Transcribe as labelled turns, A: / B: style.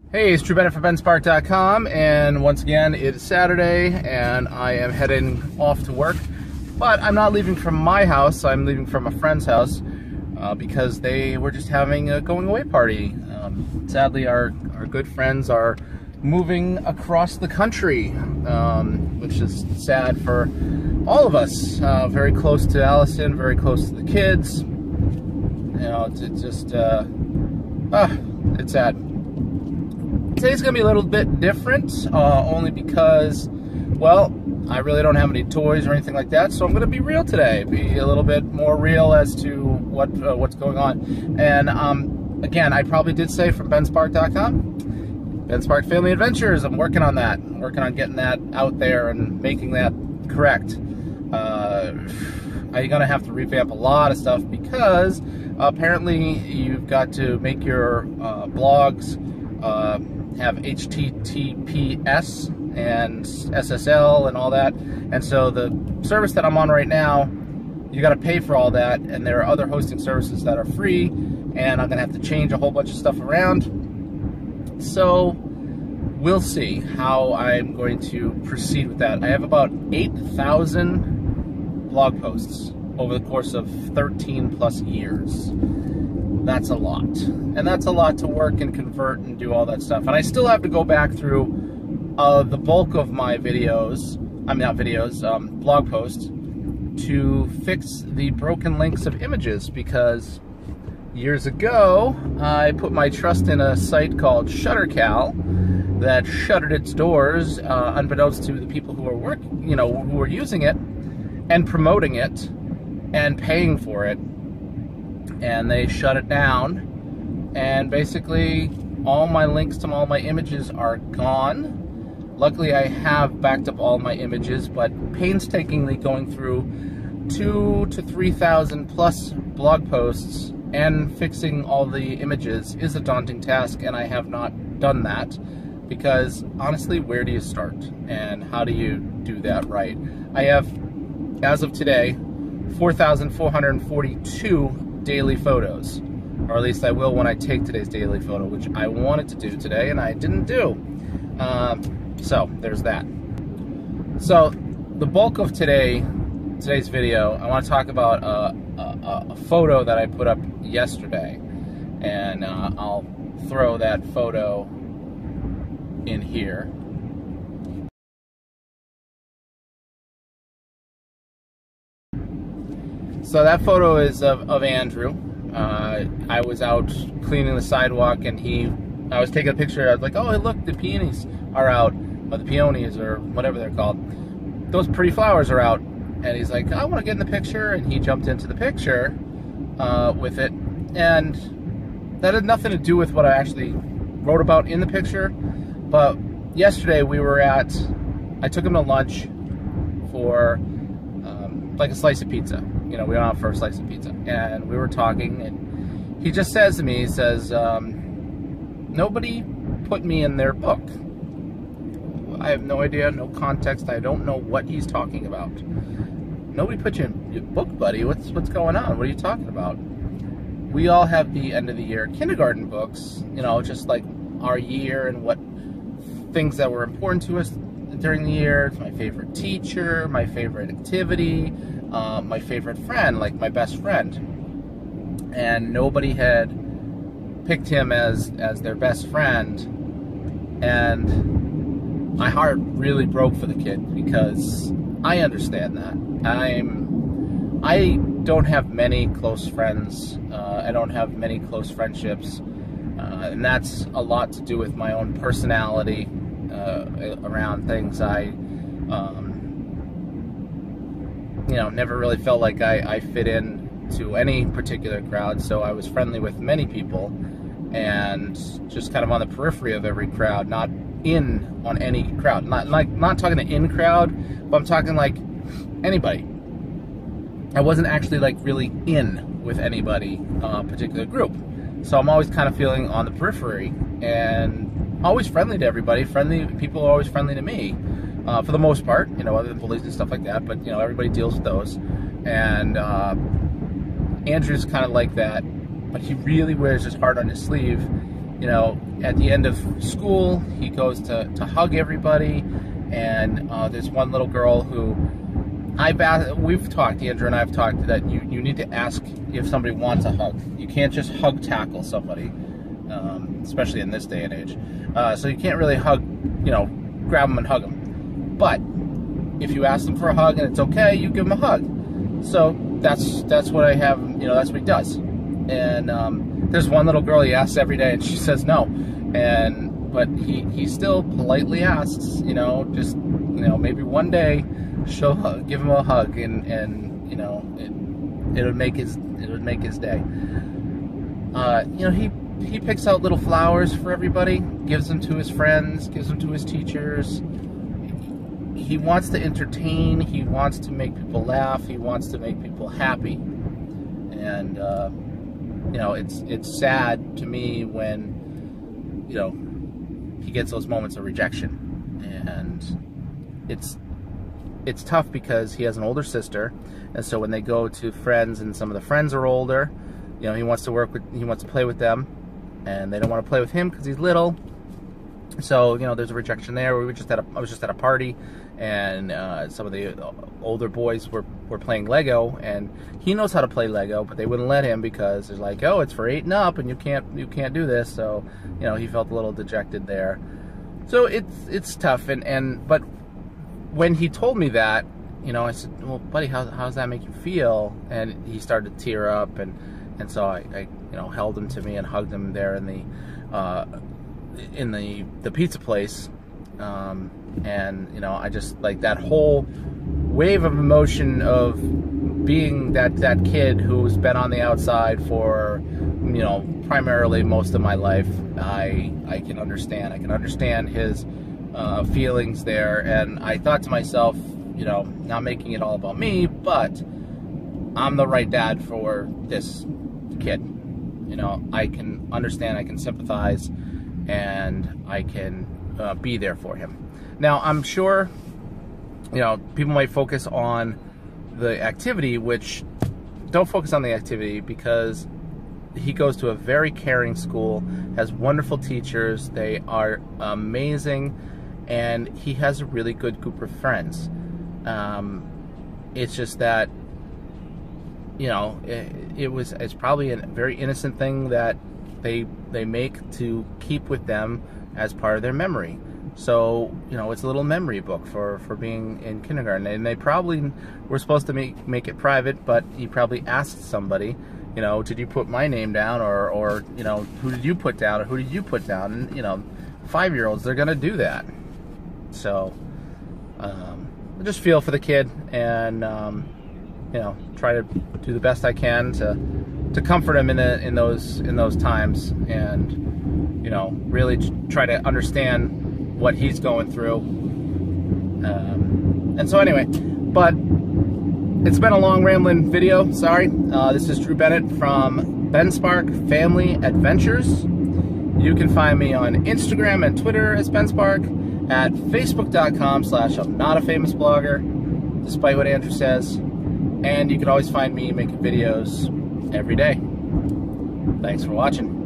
A: Hey, it's Drew Bennett from benspark.com, and once again, it's Saturday, and I am heading off to work. But I'm not leaving from my house, I'm leaving from a friend's house because they were just having a going away party. Sadly, our good friends are moving across the country, which is sad for all of us. Very close to Allison, very close to the kids. You know, it's just, it's sad. Today's gonna be a little bit different, only because, well, I really don't have any toys or anything like that, so I'm gonna be real today, be a little bit more real as to what's going on. And again, I probably did say from benspark.com, Benspark Family Adventures. I'm working on that. I'm working on getting that out there and making that correct. I'm gonna have to revamp a lot of stuff because apparently you've got to make your blogs have HTTPS and SSL and all that, and so the service that I'm on right now, you got to pay for all that, and there are other hosting services that are free, and I'm gonna have to change a whole bunch of stuff around. So we'll see how I'm going to proceed with that. I have about 8,000 blog posts over the course of 13 plus years. That's a lot, and that's a lot to work and convert and do all that stuff. And I still have to go back through the bulk of my videos, blog posts, to fix the broken links of images, because years ago I put my trust in a site called ShutterCal that shuttered its doors, unbeknownst to the people who are who were using it and promoting it and paying for it. And they shut it down, and basically all my links to all my images are gone. Luckily, I have backed up all my images, but painstakingly going through 2,000 to 3,000 plus blog posts and fixing all the images is a daunting task, and I have not done that because honestly, where do you start and how do you do that right? I have, as of today, 4,442 daily photos, or at least I will when I take today's daily photo, which I wanted to do today and I didn't do. So there's that. So the bulk of today's video, I want to talk about a photo that I put up yesterday, and I'll throw that photo in here. So that photo is of Andrew. I was out cleaning the sidewalk, and I was taking a picture. I was like, oh, look, the peonies are out, or the peonies, or whatever they're called. Those pretty flowers are out. And he's like, I want to get in the picture, and he jumped into the picture with it. And that had nothing to do with what I actually wrote about in the picture. But yesterday I took him to lunch for like a slice of pizza. You know, we went out for a slice of pizza, and we were talking, and he just says to me, he says, nobody put me in their book. I have no idea, no context, I don't know what he's talking about. Nobody put you in your book, buddy. What's going on? What are you talking about? We all have the end of the year kindergarten books, you know, just like our year and what things that were important to us during the year. It's my favorite teacher, my favorite activity, my favorite friend, like my best friend. And nobody had picked him as their best friend, and my heart really broke for the kid, because I understand that. I don't have many close friends. I don't have many close friendships, and that's a lot to do with my own personality around things. I never really felt like I fit in to any particular crowd, so I was friendly with many people, and just kind of on the periphery of every crowd, not in on any crowd. Not talking the in crowd, but I'm talking like anybody. I wasn't actually like really in with anybody particular group, so I'm always kind of feeling on the periphery, and always friendly to everybody. People are always friendly to me, for the most part, you know, other than bullies and stuff like that, but you know, everybody deals with those. And Andrew's kind of like that, but he really wears his heart on his sleeve, you know, at the end of school, he goes to hug everybody. And there's one little girl who we've talked, Andrew and I have talked, that you need to ask if somebody wants a hug. You can't just hug tackle somebody, especially in this day and age. So you can't really hug, you know, grab them and hug them. But if you ask them for a hug and it's okay, you give them a hug. So that's what I have, you know, that's what he does. And there's one little girl he asks every day and she says no. But he still politely asks, you know, just, you know, maybe one day she'll give him a hug, and you know, it would make his day. You know, he picks out little flowers for everybody, gives them to his friends, gives them to his teachers. He wants to entertain, he wants to make people laugh, he wants to make people happy. And you know, it's sad to me when, you know, he gets those moments of rejection. And it's tough because he has an older sister, and so when they go to friends and some of the friends are older, you know, he wants to play with them, and they don't want to play with him because he's little. So, you know, there's a rejection there. I was just at a party, and some of the older boys were playing Lego, and he knows how to play Lego, but they wouldn't let him because they're like, oh, it's for 8 and up, and you can't do this. So, you know, he felt a little dejected there. So it's tough, but when he told me that, you know, I said, well, buddy, how does that make you feel? And he started to tear up, and so I you know, held him to me and hugged him there in the pizza place. And you know, I just, like, that whole wave of emotion of being that kid who's been on the outside for, you know, primarily most of my life. I can understand his feelings there, and I thought to myself, you know, not making it all about me, but I'm the right dad for this kid. You know, I can understand, I can sympathize, and I can be there for him. Now, I'm sure, you know, people might focus on the activity, which don't focus on the activity, because he goes to a very caring school, has wonderful teachers, they are amazing, and he has a really good group of friends. It's just that, you know, it's probably a very innocent thing that they make to keep with them as part of their memory. So, you know, it's a little memory book for being in kindergarten. And they probably were supposed to make it private, but he probably asked somebody, you know, did you put my name down, or you know, who did you put down, or who did you put down? And, you know, 5-year-olds, they're gonna do that. So I just feel for the kid, and you know, try to do the best I can to comfort him in those times, and, you know, really try to understand what he's going through. And so anyway, but it's been a long rambling video, sorry. This is Drew Bennett from Ben Spark Family Adventures. You can find me on Instagram and Twitter as Ben Spark, at facebook.com/I'm not a famous blogger, despite what Andrew says. And you can always find me making videos every day. Thanks for watching.